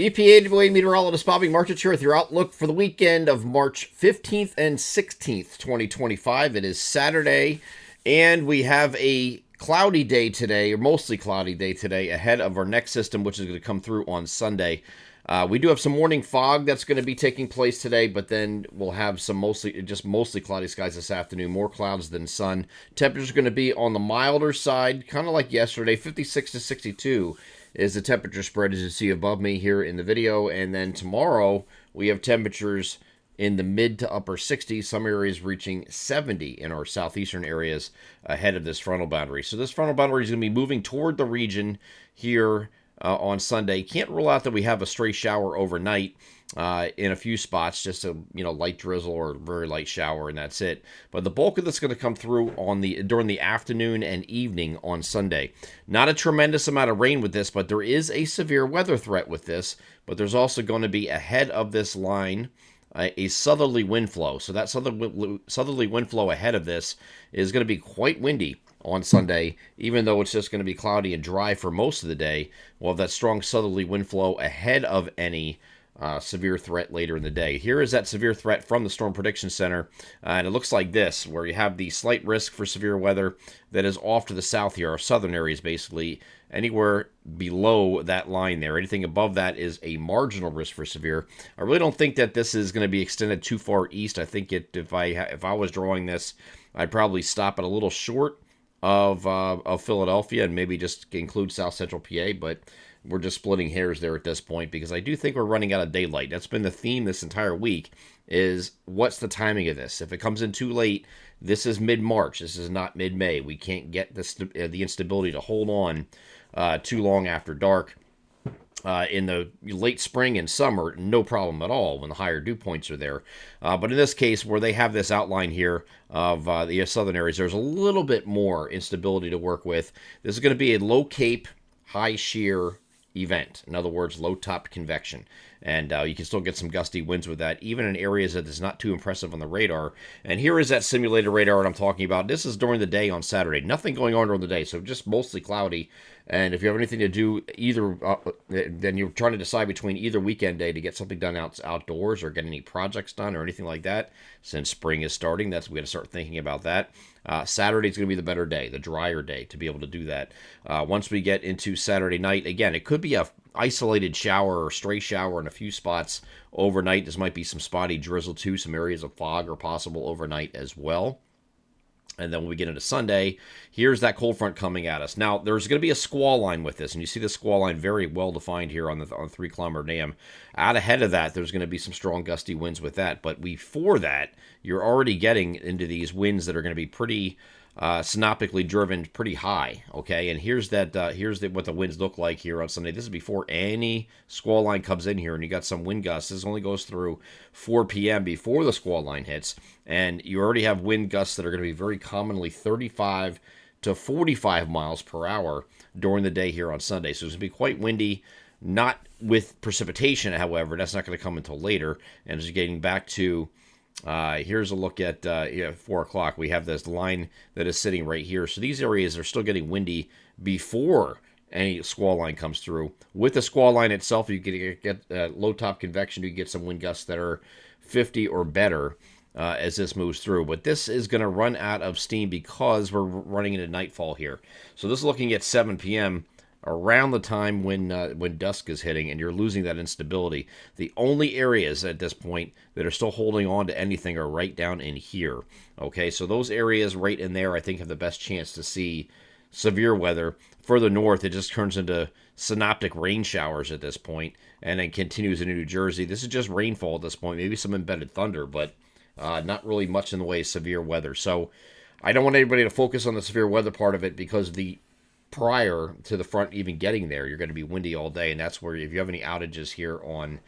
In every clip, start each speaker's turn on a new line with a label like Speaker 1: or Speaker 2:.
Speaker 1: EPAWA meteorologist Bobby Marchich here with your outlook for the weekend of March 15th and 16th, 2025. It is Saturday, and we have a cloudy day today, or mostly cloudy day today, ahead of our next system, which is going to come through on Sunday. We do have some morning fog that's going to be taking place today, but then we'll have some mostly cloudy skies this afternoon, more clouds than sun. Temperatures are going to be on the milder side, kind of like yesterday, 56 to 62 is the temperature spread as you see above me here in the video. And then tomorrow we have temperatures in the mid to upper 60s, some areas reaching 70 in our southeastern areas ahead of this frontal boundary. So this frontal boundary is going to be moving toward the region here on Sunday. Can't rule out that we have a stray shower overnight in a few spots, just a light drizzle or very light shower, and that's it. But the bulk of this is going to come through during the afternoon and evening on Sunday. Not a tremendous amount of rain with this, but there is a severe weather threat with this. But there's also going to be ahead of this line a southerly wind flow. So that southerly wind flow ahead of this is going to be quite windy on Sunday, even though it's just going to be cloudy and dry for most of the day. We'll have that strong southerly wind flow ahead of any severe threat later in the day. Here is that severe threat from the Storm Prediction Center, and it looks like this, where you have the slight risk for severe weather that is off to the south here, our southern areas basically. Anywhere below that line there, anything above that is a marginal risk for severe. I really don't think that this is going to be extended too far east. I think if I was drawing this, I'd probably stop it a little short of Philadelphia and maybe just include South Central PA, but we're just splitting hairs there at this point because I do think we're running out of daylight. That's been the theme this entire week, is what's the timing of this? If it comes in too late, this is mid-March. This is not mid-May. We can't get the instability to hold on too long after dark. In the late spring and summer, no problem at all when the higher dew points are there. But in this case, where they have this outline here of the southern areas, there's a little bit more instability to work with. This is going to be a low cape, high shear event. In other words, low top convection. And you can still get some gusty winds with that, even in areas that is not too impressive on the radar. And here is that simulated radar that I'm talking about. This is during the day on Saturday. Nothing going on during the day, so just mostly cloudy. And if you have anything to do then you're trying to decide between either weekend day to get something done outdoors or get any projects done or anything like that, since spring is starting, we got to start thinking about that. Saturday's going to be the better day, the drier day to be able to do that. Once we get into Saturday night, again, it could be a isolated shower or stray shower in a few spots overnight. This might be some spotty drizzle too. Some areas of fog are possible overnight as well. And then when we get into Sunday, here's that cold front coming at us. Now, there's going to be a squall line with this, and you see the squall line very well defined here on the 3-kilometer dam. Out ahead of that, there's going to be some strong gusty winds with that. But before that, you're already getting into these winds that are going to be pretty synoptically driven, pretty high. Okay, and here's what the winds look like here on Sunday. This is before any squall line comes in here, and you got some wind gusts. This only goes through 4 p.m. before the squall line hits, and you already have wind gusts that are going to be very commonly 35 to 45 miles per hour during the day here on Sunday. So it's going to be quite windy. Not with precipitation, however. That's not going to come until later. And as you're getting back to here's a look at 4 o'clock. We have this line that is sitting right here. So these areas are still getting windy before any squall line comes through. With the squall line itself, you get low top convection. You get some wind gusts that are 50 or better as this moves through. But this is going to run out of steam because we're running into nightfall here. So this is looking at 7 p.m., around the time when dusk is hitting, and you're losing that instability. The only areas at this point that are still holding on to anything are right down in here. Okay, so those areas right in there, I think, have the best chance to see severe weather. Further north, it just turns into synoptic rain showers at this point, and then continues into New Jersey. This is just rainfall at this point, maybe some embedded thunder, but not really much in the way of severe weather. So I don't want anybody to focus on the severe weather part of it, because prior to the front even getting there, you're going to be windy all day, and that's where, if you have any outages here on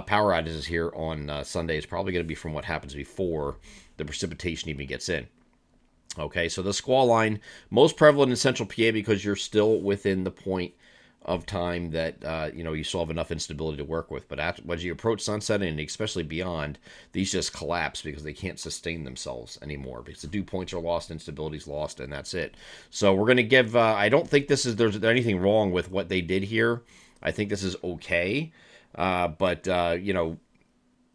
Speaker 1: power outages here on Sunday, it's probably going to be from what happens before the precipitation even gets in. Okay, so the squall line, most prevalent in central PA because you're still within the point of time that you still have enough instability to work with. But as you approach sunset and especially beyond, these just collapse because they can't sustain themselves anymore, because the dew points are lost, instability's lost, and that's it. So we're going to give, I don't think there's anything wrong with what they did here. I think this is okay. But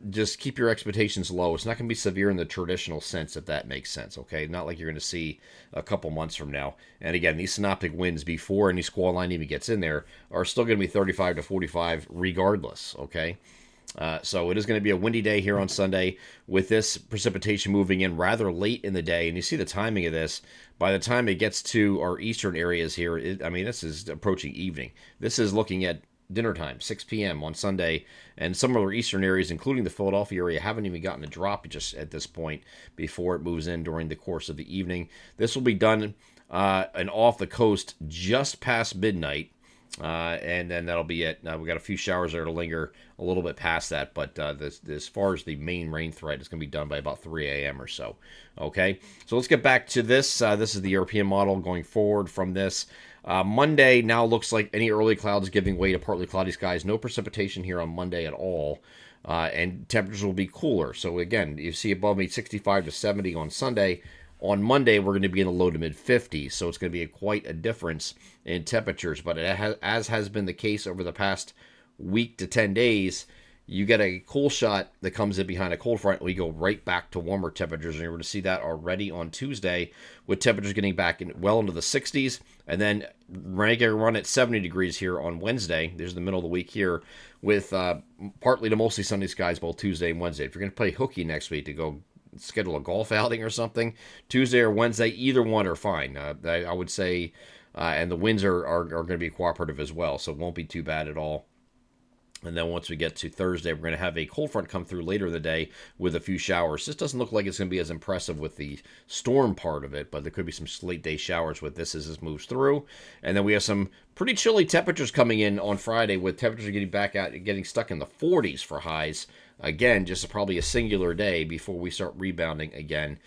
Speaker 1: just keep your expectations low. It's not going to be severe in the traditional sense, if that makes sense, okay? Not like you're going to see a couple months from now. And again, these synoptic winds before any squall line even gets in there are still going to be 35 to 45 regardless, okay? So it is going to be a windy day here on Sunday with this precipitation moving in rather late in the day. And you see the timing of this. By the time it gets to our eastern areas here, this is approaching evening. This is looking at dinner time, 6 p.m. on Sunday, and some of our eastern areas, including the Philadelphia area, haven't even gotten a drop just at this point before it moves in during the course of the evening. This will be done and off the coast just past midnight, and then that'll be it. We got a few showers there to linger a little bit past that, but as far as the main rain threat, it's going to be done by about 3 a.m. or so. Okay, so let's get back to this. This is the European model going forward from this. Monday now looks like any early clouds giving way to partly cloudy skies. No precipitation here on Monday at all. And temperatures will be cooler. So again, you see above me 65 to 70 on Sunday. On Monday, we're going to be in the low to mid 50s. So it's going to be quite a difference in temperatures. But as has been the case over the past week to 10 days, you get a cool shot that comes in behind a cold front. We go right back to warmer temperatures, and you're going to see that already on Tuesday, with temperatures getting back well into the 60s, and then regular run at 70 degrees here on Wednesday. There's the middle of the week here, with partly to mostly sunny skies both Tuesday and Wednesday. If you're going to play hooky next week to go schedule a golf outing or something, Tuesday or Wednesday, either one are fine. I would say, and the winds are going to be cooperative as well, so it won't be too bad at all. And then once we get to Thursday, we're going to have a cold front come through later in the day with a few showers. This doesn't look like it's going to be as impressive with the storm part of it, but there could be some late day showers with this as this moves through. And then we have some pretty chilly temperatures coming in on Friday, with temperatures getting back out, getting stuck in the 40s for highs. Again, just probably a singular day before we start rebounding again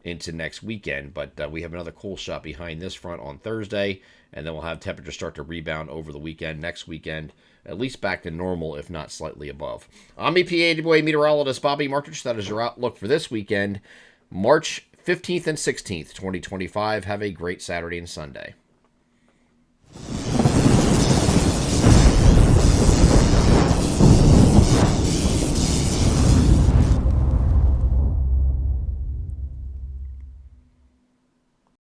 Speaker 1: into next weekend. But we have another cool shot behind this front on Thursday, and then we'll have temperatures start to rebound over the weekend. Next weekend, at least back to normal, if not slightly above. I'm EPA meteorologist Bobby Martich. That is your outlook for this weekend, March 15th and 16th, 2025. Have a great Saturday and Sunday.